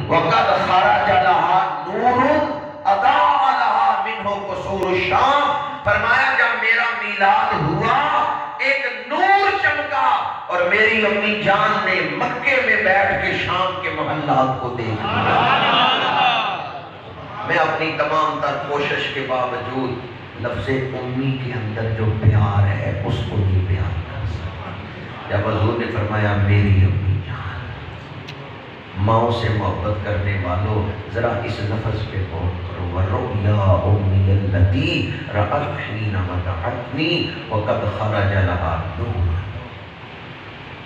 وقد خرج لها نور اضاء لها منه قصور الشام، فرمایا جب میرا میلاد ہوا ایک نور چمکا اور میری امی جان نے مکے میں بیٹھ کے شام کے محلات کو دیکھا۔ میں اپنی تمام تر کوشش کے باوجود لفظ امی کے اندر جو پیار ہے اس کو نہیں بیان کر سکتا۔ جب حضور نے فرمایا میری امی جان، ماؤں سے محبت کرنے والوں ذرا اس لفظ پہ غور کرو، وَرُؤْيَا أُمِّيَ الَّتِي رَأَتْ حِينَ وَدَعَتْنِي وَقَدْ خَرَجَ لَهَا نُورٌ۔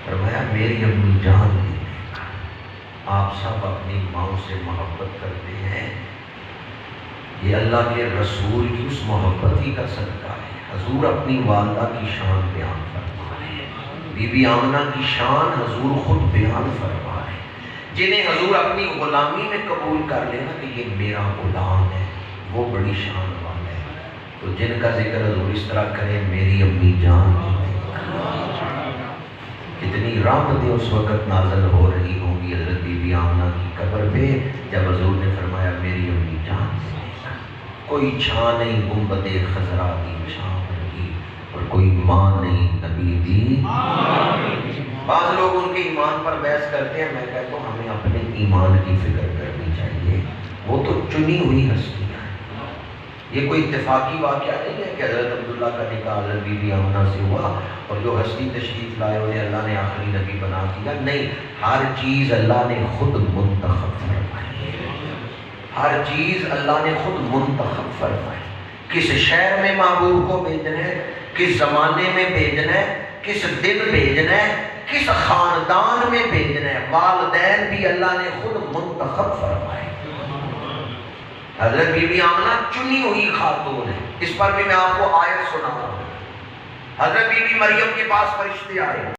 فرمایا میری امی جان نے دیکھا۔ آپ سب اپنی ماؤں سے محبت کرتے ہیں، یہ اللہ کے رسول کی اس محبت ہی کا صدقہ ہے۔ حضور اپنی والدہ کی شان بیان فرما رہے ہیں، بی بی آمنہ کی شان حضور خود بیان فرما رہے ہیں، جنہیں حضور اپنی غلامی میں قبول کر لینا کہ یہ میرا غلام ہے، وہ بڑی شان والا ہے۔ تو جن کا ذکر حضور اس طرح کریں، میری امی جان کتنی رحمتیں اس وقت نازل ہو رہی ہوں گی حضرت بی بی آمنہ کی قبر پہ، جب حضور نے فرمایا میری امی جان سے کوئی چھاں نہیں گنبد خضرا کی چھاں کی، اور کوئی ماں نہیں نبی دی۔ بعض لوگ ان کے ایمان پر بحث کرتے ہیں، میں کہتا ہوں ہمیں اپنے ایمان کی فکر کرنی چاہیے، وہ تو چنی ہوئی ہستیاں ہیں۔ یہ کوئی اتفاقی واقعہ نہیں ہے کہ حضرت عبداللہ کا نکاح حضرت بی بی آمنہ سے ہوا اور جو ہستی تشریف لائے انہیں اللہ نے آخری نبی بنا دیا، نہیں، ہر چیز اللہ نے خود منتخب فرمائی، ہر چیز اللہ نے خود منتخب فرمائی۔ کس شہر میں محبوب کو بھیجنا ہے، کس زمانے میں بھیجنا ہے، کس دن بھیجنا ہے، کس خاندان میں بھیجنا ہے، والدین بھی اللہ نے خود منتخب فرمائے۔ حضرت بی بی آمنہ چنی ہوئی خاتون ہے، اس پر بھی میں آپ کو آیت سنا رہا ہوں۔ حضرت بی بی مریم کے پاس فرشتے آئے۔